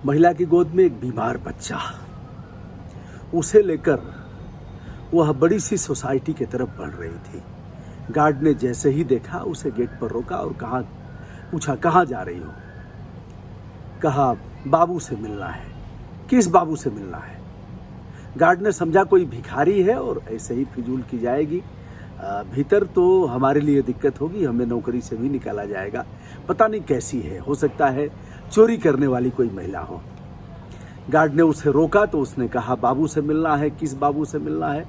महिला की गोद में एक बीमार बच्चा, उसे लेकर वह बड़ी सी सोसाइटी की तरफ बढ़ रही थी। गार्ड ने जैसे ही देखा उसे गेट पर रोका और पूछा कहाँ जा रही हो। कहा बाबू से मिलना है। किस बाबू से मिलना है? गार्ड ने समझा कोई भिखारी है और ऐसे ही फिजूल की जाएगी, भीतर तो हमारे लिए दिक्कत होगी, हमें नौकरी से भी निकाला जाएगा। पता नहीं कैसी है, हो सकता है चोरी करने वाली कोई महिला हो। गार्ड ने उसे रोका तो उसने कहा बाबू से मिलना है। किस बाबू से मिलना है?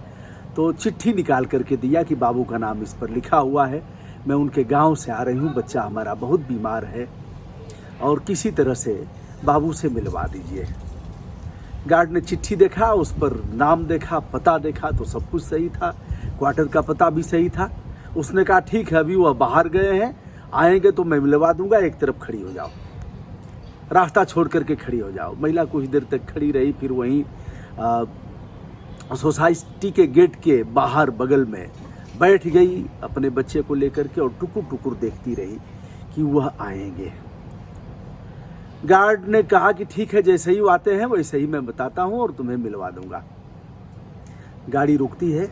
तो चिट्ठी निकाल करके दिया कि बाबू का नाम इस पर लिखा हुआ है, मैं उनके गांव से आ रही हूँ, बच्चा हमारा बहुत बीमार है और किसी तरह से बाबू से मिलवा दीजिए। गार्ड ने चिट्ठी देखा, उस पर नाम देखा, पता देखा तो सब कुछ सही था, क्वार्टर का पता भी सही था। उसने कहा ठीक है, अभी वह बाहर गए हैं, आएंगे तो मैं मिलवा दूंगा, एक तरफ खड़ी हो जाओ, रास्ता छोड़ करके खड़ी हो जाओ। महिला कुछ देर तक खड़ी रही, फिर वहीं सोसाइटी के गेट के बाहर बगल में बैठ गई अपने बच्चे को लेकर के और टुकुर टुकुर देखती रही कि वह आएंगे। गार्ड ने कहा कि ठीक है, जैसे ही वो आते हैं वैसे ही मैं बताता हूं और तुम्हें मिलवा दूंगा। गाड़ी रुकती है।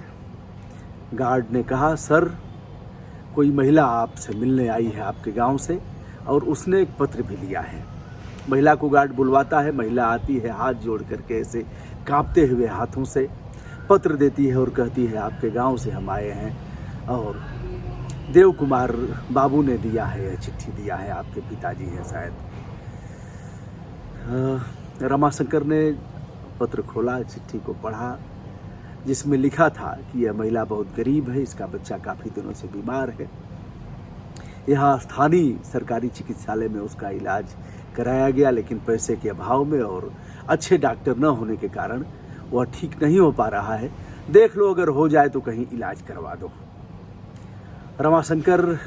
गार्ड ने कहा सर, कोई महिला आपसे मिलने आई है आपके गांव से और उसने एक पत्र भी लिया है। महिला को गार्ड बुलवाता है, महिला आती है, हाथ जोड़ करके ऐसे कांपते हुए हाथों से पत्र देती है और कहती है आपके गांव से हम आए हैं और देव कुमार बाबू ने दिया है, यह चिट्ठी दिया है, आपके पिताजी हैं शायद। रमाशंकर ने पत्र खोला, चिट्ठी को पढ़ा, जिसमें लिखा था कि यह महिला बहुत गरीब है, इसका बच्चा काफ़ी दिनों से बीमार है। यहाँ स्थानीय सरकारी चिकित्सालय में उसका इलाज कराया गया, लेकिन पैसे के अभाव में और अच्छे डॉक्टर न होने के कारण वह ठीक नहीं हो पा रहा है। देख लो, अगर हो जाए तो कहीं इलाज करवा दो। रमाशंकर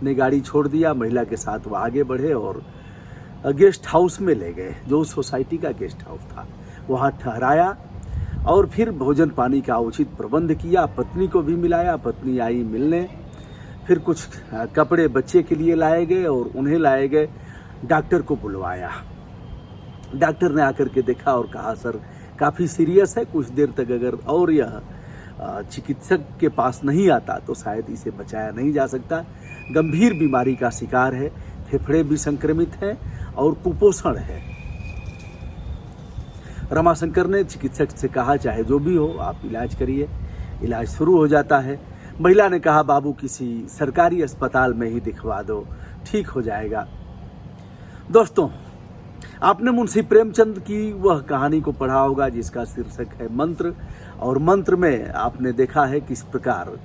ने गाड़ी छोड़ दिया, महिला के साथ वह आगे बढ़े और गेस्ट हाउस में ले गए, जो सोसाइटी का गेस्ट हाउस था। वहाँ ठहराया और फिर भोजन पानी का उचित प्रबंध किया। पत्नी को भी मिलाया, पत्नी आई मिलने। फिर कुछ कपड़े बच्चे के लिए लाए गए और उन्हें लाए गए। डॉक्टर को बुलवाया। डॉक्टर ने आकर के देखा और कहा सर काफ़ी सीरियस है, कुछ देर तक अगर और यह चिकित्सक के पास नहीं आता तो शायद इसे बचाया नहीं जा सकता। गंभीर बीमारी का शिकार है, फेफड़े भी संक्रमित हैं और कुपोषण है। रमाशंकर ने चिकित्सक से कहा चाहे जो भी हो आप इलाज करिए। इलाज शुरू हो जाता है। महिला ने कहा बाबू किसी सरकारी अस्पताल में ही दिखवा दो, ठीक हो जाएगा। दोस्तों, आपने मुंशी प्रेमचंद की वह कहानी को पढ़ा होगा जिसका शीर्षक है मंत्र, और मंत्र में आपने देखा है किस प्रकार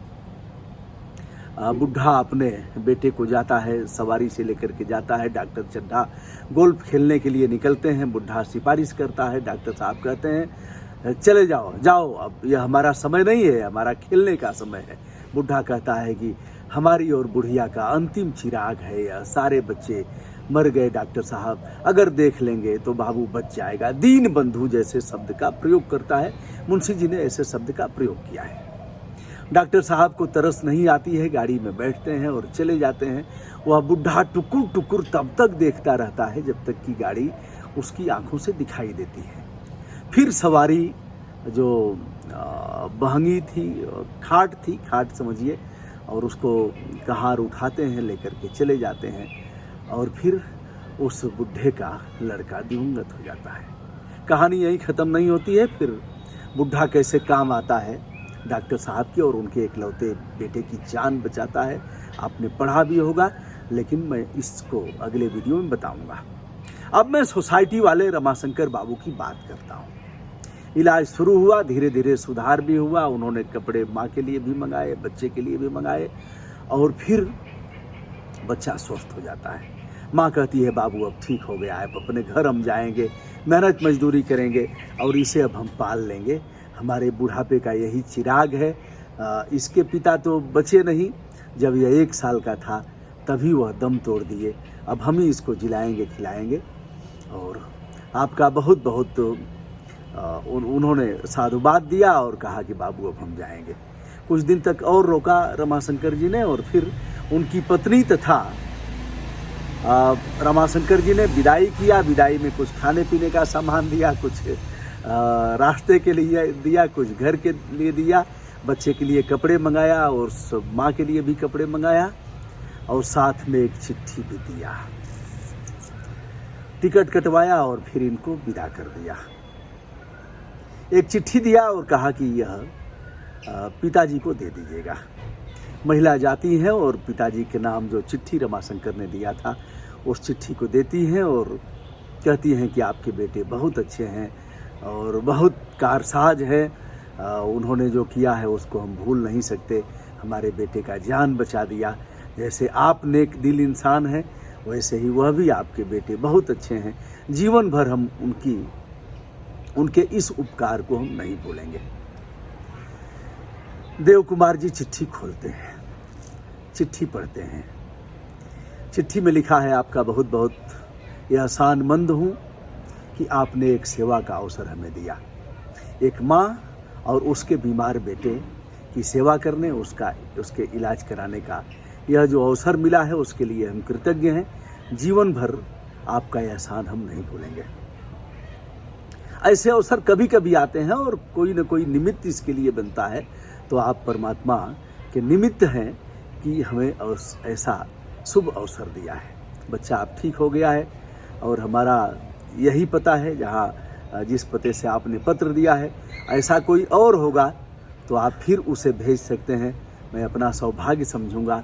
बुढ़ा अपने बेटे को जाता है, सवारी से लेकर के जाता है। डॉक्टर चड्ढा गोल्फ खेलने के लिए निकलते हैं, बुढ़ा सिफारिश करता है, डॉक्टर साहब कहते हैं चले जाओ जाओ, अब यह हमारा समय नहीं है, हमारा खेलने का समय है। बुढ़ा कहता है कि हमारी और बुढ़िया का अंतिम चिराग है यह, सारे बच्चे मर गए डॉक्टर साहब, अगर देख लेंगे तो बाबू बच जाएगा। दीन बंधु जैसे शब्द का प्रयोग करता है। मुंशी जी ने ऐसे शब्द का प्रयोग किया है। डॉक्टर साहब को तरस नहीं आती है, गाड़ी में बैठते हैं और चले जाते हैं। वह बुढ़ा टुकुर टुकुर तब तक देखता रहता है जब तक कि गाड़ी उसकी आंखों से दिखाई देती है। फिर सवारी जो बहंगी थी, खाट समझिए, और उसको कहार उठाते हैं, लेकर के चले जाते हैं और फिर उस बुढ़े का लड़का दिवंगत हो जाता है। कहानी यही ख़त्म नहीं होती है। फिर बुढ़ा कैसे काम आता है डॉक्टर साहब की और उनके इकलौते बेटे की जान बचाता है, आपने पढ़ा भी होगा, लेकिन मैं इसको अगले वीडियो में बताऊंगा। अब मैं सोसाइटी वाले रमाशंकर बाबू की बात करता हूँ। इलाज शुरू हुआ, धीरे धीरे सुधार भी हुआ। उन्होंने कपड़े माँ के लिए भी मंगाए, बच्चे के लिए भी मंगाए और फिर बच्चा स्वस्थ हो जाता है। माँ कहती है बाबू अब ठीक हो गया है, अब अपने घर हम जाएंगे, मेहनत मजदूरी करेंगे और इसे अब हम पाल लेंगे, हमारे बुढ़ापे का यही चिराग है। इसके पिता तो बचे नहीं, जब यह 1 साल का था तभी वह दम तोड़ दिए, अब हम ही इसको जिलाएंगे खिलाएंगे। और आपका बहुत बहुत उन्होंने साधुवाद दिया और कहा कि बाबू अब हम जाएंगे। कुछ दिन तक और रोका रमाशंकर जी ने और फिर उनकी पत्नी तथा रमाशंकर जी ने विदाई किया। विदाई में कुछ खाने पीने का सामान दिया, कुछ रास्ते के लिए दिया, कुछ घर के लिए दिया, बच्चे के लिए कपड़े मंगाया और माँ के लिए भी कपड़े मंगाया और साथ में एक चिट्ठी भी दिया। टिकट कटवाया और फिर इनको विदा कर दिया। एक चिट्ठी दिया और कहा कि यह पिताजी को दे दीजिएगा। महिला जाती है और पिताजी के नाम जो चिट्ठी रमाशंकर ने दिया था उस चिट्ठी को देती हैं और कहती हैं कि आपके बेटे बहुत अच्छे हैं और बहुत कारसाज है। उन्होंने जो किया है उसको हम भूल नहीं सकते। हमारे बेटे का जान बचा दिया। जैसे आप नेक दिल इंसान हैं वैसे ही वह भी आपके बेटे बहुत अच्छे हैं। जीवन भर हम उनके इस उपकार को हम नहीं भूलेंगे। देव कुमार जी चिट्ठी खोलते हैं, चिट्ठी पढ़ते हैं। चिट्ठी में लिखा है, आपका बहुत बहुत एहसानमंद हूँ कि आपने एक सेवा का अवसर हमें दिया। एक माँ और उसके बीमार बेटे की सेवा करने, उसके इलाज कराने का यह जो अवसर मिला है उसके लिए हम कृतज्ञ हैं। जीवन भर आपका एहसान हम नहीं भूलेंगे। ऐसे अवसर कभी कभी आते हैं और कोई न कोई निमित्त इसके लिए बनता है, तो आप परमात्मा के निमित्त हैं कि हमें ऐसा शुभ अवसर दिया है। बच्चा अब ठीक हो गया है और हमारा यही पता है, जहाँ जिस पते से आपने पत्र दिया है। ऐसा कोई और होगा तो आप फिर उसे भेज सकते हैं, मैं अपना सौभाग्य समझूंगा।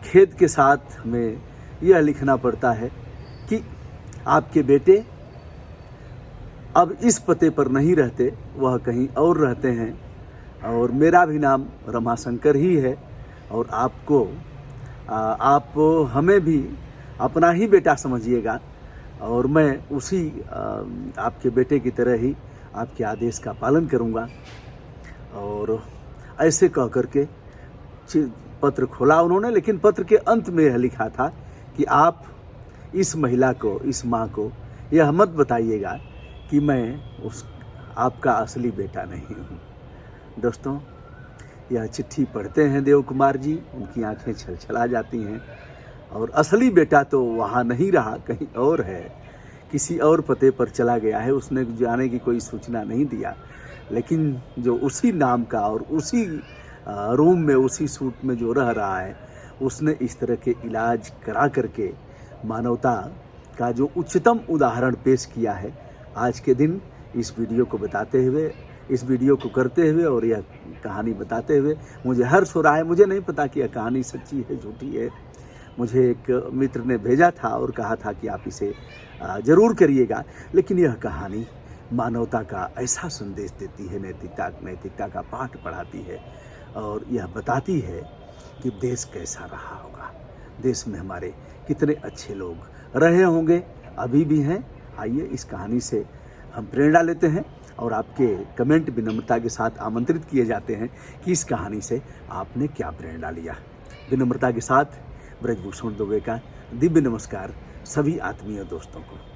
खेद के साथ हमें यह लिखना पड़ता है कि आपके बेटे अब इस पते पर नहीं रहते, वह कहीं और रहते हैं और मेरा भी नाम रमाशंकर ही है और आप हमें भी अपना ही बेटा समझिएगा और मैं उसी आपके बेटे की तरह ही आपके आदेश का पालन करूंगा। और ऐसे कह करके पत्र खोला उन्होंने, लेकिन पत्र के अंत में यह लिखा था कि आप इस महिला को, इस माँ को यह मत बताइएगा कि मैं आपका असली बेटा नहीं हूँ। दोस्तों, यह चिट्ठी पढ़ते हैं देव कुमार जी, उनकी आंखें छलछला जाती हैं और असली बेटा तो वहाँ नहीं रहा, कहीं और है, किसी और पते पर चला गया है। उसने जाने की कोई सूचना नहीं दिया, लेकिन जो उसी नाम का और उसी रूम में, उसी सूट में जो रह रहा है, उसने इस तरह के इलाज करा करके मानवता का जो उच्चतम उदाहरण पेश किया है। आज के दिन इस वीडियो को बताते हुए, इस वीडियो को करते हुए और यह कहानी बताते हुए मुझे हर्ष हो रहा है। मुझे नहीं पता कि यह कहानी सच्ची है झूठी है। मुझे एक मित्र ने भेजा था और कहा था कि आप इसे ज़रूर करिएगा, लेकिन यह कहानी मानवता का ऐसा संदेश देती है, नैतिकता का पाठ पढ़ाती है और यह बताती है कि देश कैसा रहा होगा, देश में हमारे कितने अच्छे लोग रहे होंगे, अभी भी हैं। आइए इस कहानी से हम प्रेरणा लेते हैं और आपके कमेंट विनम्रता के साथ आमंत्रित किए जाते हैं कि इस कहानी से आपने क्या प्रेरणा लिया। विनम्रता के साथ ब्रजभूषण दुबे का दिव्य नमस्कार सभी आत्मीय दोस्तों को।